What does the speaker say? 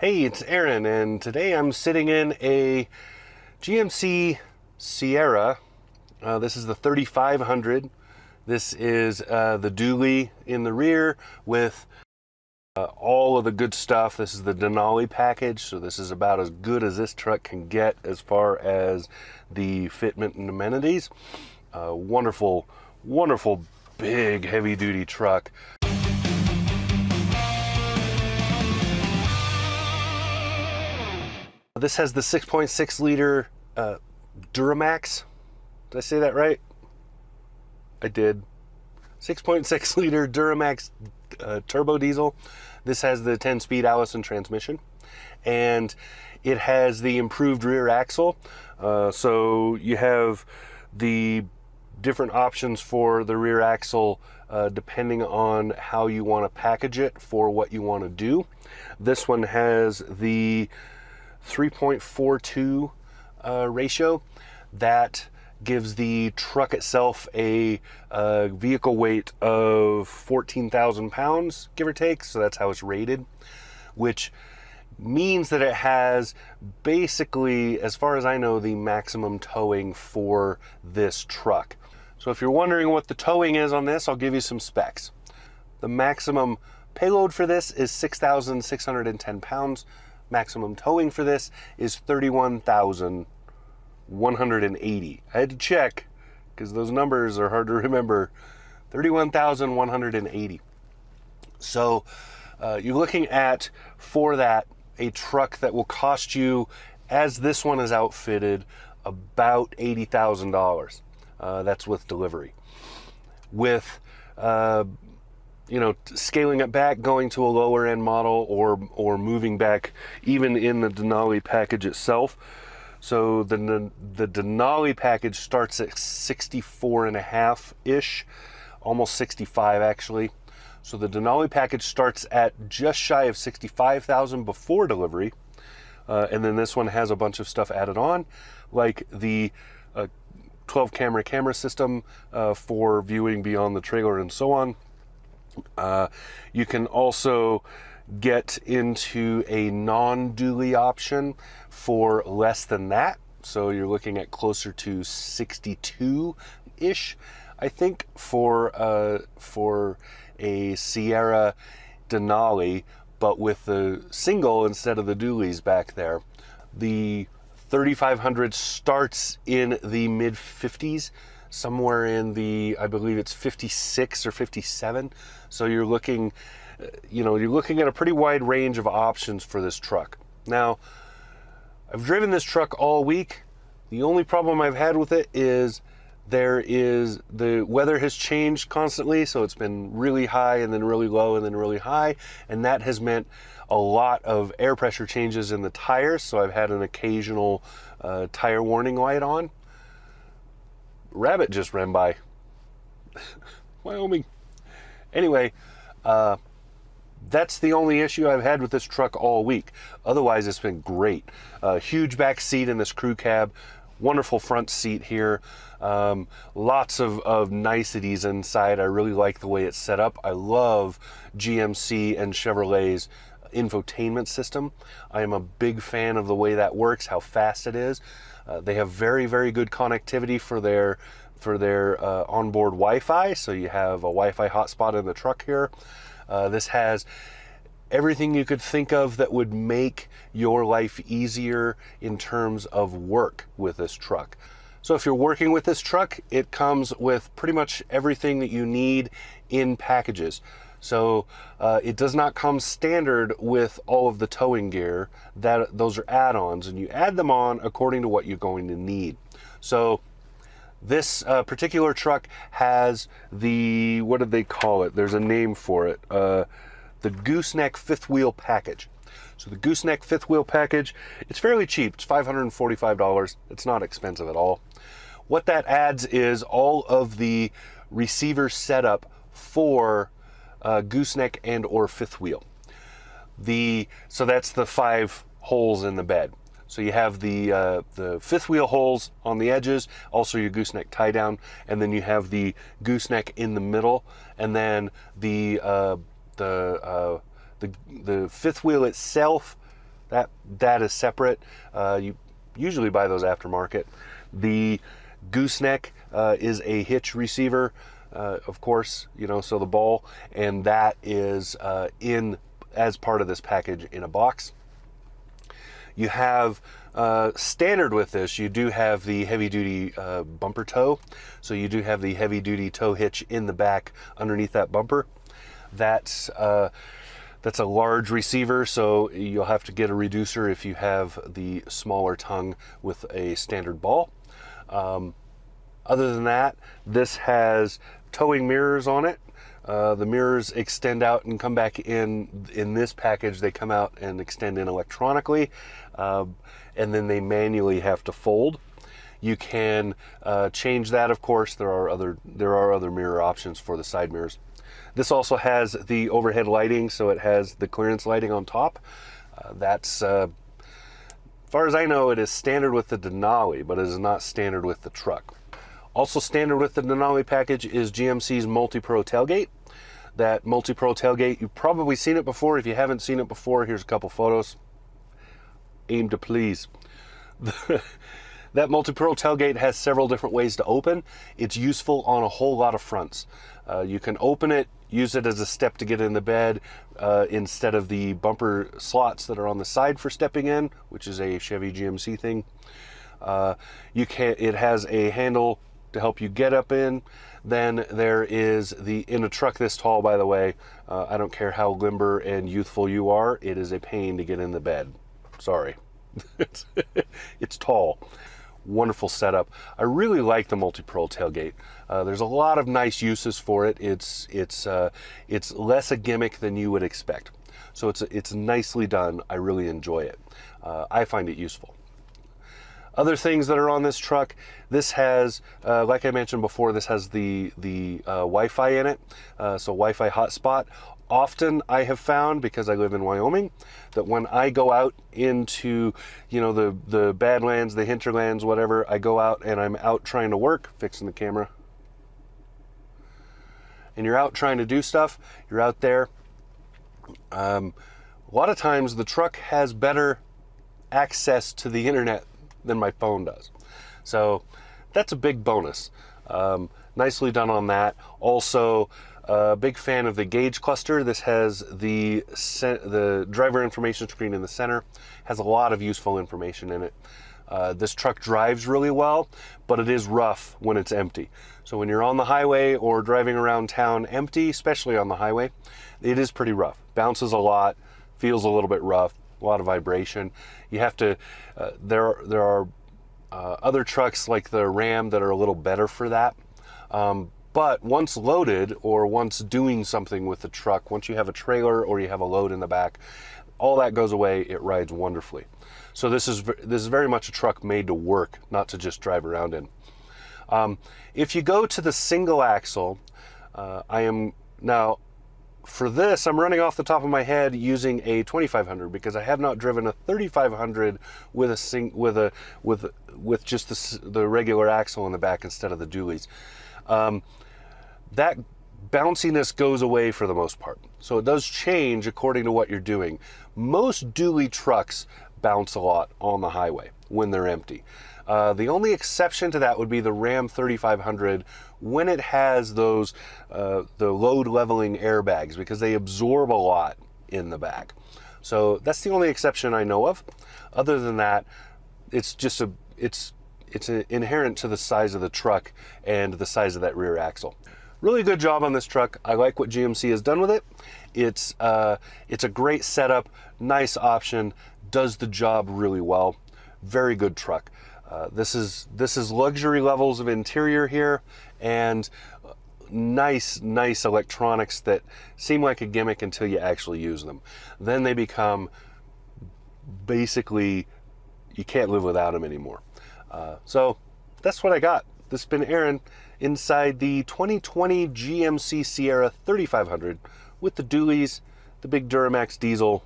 Hey, it's Aaron, and today I'm sitting in a GMC Sierra. This is the 3500. This is the dually in the rear with all of the good stuff. This is the Denali package, so this is about as good as this truck can get as far as the fitment and amenities. Wonderful, wonderful, big, heavy-duty truck. This has the 6.6 liter Duramax. Did I say that right? I did. 6.6 liter Duramax turbo diesel. This has the 10-speed Allison transmission, and it has the improved rear axle. So you have the different options for the rear axle depending on how you want to package it for what you want to do. This one has the 3.42 ratio. That gives the truck itself a vehicle weight of 14,000 pounds, give or take, so that's how it's rated, which means that it has basically, as far as I know, the maximum towing for this truck. So if you're wondering what the towing is on this, I'll give you some specs. The maximum payload for this is 6,610 pounds. Maximum towing for this is 31,180. I had to check because those numbers are hard to remember. 31,180. So you're looking at, for that, a truck that will cost you, as this one is outfitted, about $80,000. That's with delivery. With scaling it back, going to a lower end model, or moving back even in the Denali package itself. So the Denali package starts at 64.5-ish, almost 65 actually. So the Denali package starts at just shy of 65,000 before delivery. And then this one has a bunch of stuff added on, like the 12 camera system for viewing beyond the trailer and so on. You can also get into a non-dually option for less than that. So you're looking at closer to 62-ish, I think, for a Sierra Denali, but with the single instead of the dualies back there. The 3500 starts in the mid-50s. Somewhere in the, I believe it's 56 or 57. So you're looking, you're looking at a pretty wide range of options for this truck. Now, I've driven this truck all week. The only problem I've had with it is the weather has changed constantly. So it's been really high and then really low and then really high. And that has meant a lot of air pressure changes in the tires. So I've had an occasional tire warning light on. Rabbit just ran by. Wyoming. Anyway, that's the only issue I've had with this truck all week. Otherwise, it's been great. Huge back seat in this crew cab. Wonderful front seat here. Lots of niceties inside. I really like the way it's set up. I love GMC and Chevrolet's infotainment system. I am a big fan of the way that works, how fast it is. They have very, very good connectivity for their onboard Wi-Fi. So you have a Wi-Fi hotspot in the truck here. This has everything you could think of that would make your life easier in terms of work with this truck. So if you're working with this truck, it comes with pretty much everything that you need in packages. So it does not come standard with all of the towing gear. Those are add-ons, and you add them on according to what you're going to need. So this particular truck has the, what did they call it? There's a name for it. The gooseneck fifth wheel package. So the gooseneck fifth wheel package, it's fairly cheap. It's $545. It's not expensive at all. What that adds is all of the receiver setup for gooseneck and or fifth wheel. So that's the 5 holes in the bed. So you have the fifth wheel holes on the edges, also your gooseneck tie down, and then you have the gooseneck in the middle, and then the fifth wheel itself That is separate. You usually buy those aftermarket. The gooseneck is a hitch receiver, of course, you know, so the ball, and that is in as part of this package in a box. You have standard with this, you do have the heavy-duty bumper tow, so you do have the heavy-duty tow hitch in the back underneath that bumper. That's a large receiver, so you'll have to get a reducer if you have the smaller tongue with a standard ball. Other than that, this has towing mirrors on it. The mirrors extend out and come back in this package. They come out and extend in electronically, and then they manually have to fold. You can change that, of course. There are other mirror options for the side mirrors. This also has the overhead lighting, so it has the clearance lighting on top. That's, as far as I know, it is standard with the Denali, but it is not standard with the truck. Also standard with the Denali package is GMC's Multi-Pro Tailgate. That Multi-Pro Tailgate, you've probably seen it before. If you haven't seen it before, here's a couple photos. Aim to please. That Multi-Pro Tailgate has several different ways to open. It's useful on a whole lot of fronts. You can open it, use it as a step to get in the bed instead of the bumper slots that are on the side for stepping in, which is a Chevy GMC thing. It has a handle to help you get up in. Then there is in a truck this tall, by the way, I don't care how limber and youthful you are, it is a pain to get in the bed. Sorry. It's tall. Wonderful setup. I really like the Multi-Pro Tailgate. There's a lot of nice uses for it. It's less a gimmick than you would expect. So it's nicely done. I really enjoy it. I find it useful. Other things that are on this truck, this has, like I mentioned before, this has the Wi-Fi in it, so Wi-Fi hotspot. Often I have found, because I live in Wyoming, that when I go out into, you know, the Badlands, the hinterlands, whatever, I go out and I'm out trying to work, fixing the camera, and you're out trying to do stuff, you're out there, a lot of times the truck has better access to the internet than my phone does. So that's a big bonus. Nicely done on that. Also, big fan of the gauge cluster. This has the driver information screen in the center. Has a lot of useful information in it. This truck drives really well, but it is rough when it's empty. So when you're on the highway or driving around town empty, especially on the highway, it is pretty rough. Bounces a lot, feels a little bit rough, a lot of vibration. You have to, there are other trucks like the Ram that are a little better for that. But once loaded or once doing something with the truck, once you have a trailer or you have a load in the back, all that goes away. It rides wonderfully. So this is very much a truck made to work, not to just drive around in. If you go to the single axle, for this, I'm running off the top of my head using a 2500 because I have not driven a 3500 with just the regular axle in the back instead of the dualies. That bounciness goes away for the most part. So it does change according to what you're doing. Most dually trucks bounce a lot on the highway when they're empty. The only exception to that would be the Ram 3500 when it has those the load leveling airbags, because they absorb a lot in the back. So that's the only exception I know of. Other than that, it's inherent to the size of the truck and the size of that rear axle. Really good job on this truck. I like what GMC has done with it. It's a great setup, nice option, does the job really well. Very good truck. This is luxury levels of interior here, and nice electronics that seem like a gimmick until you actually use them. Then they become basically, you can't live without them anymore. So that's what I got. This has been Aaron inside the 2020 GMC Sierra 3500 with the dualies, the big Duramax diesel,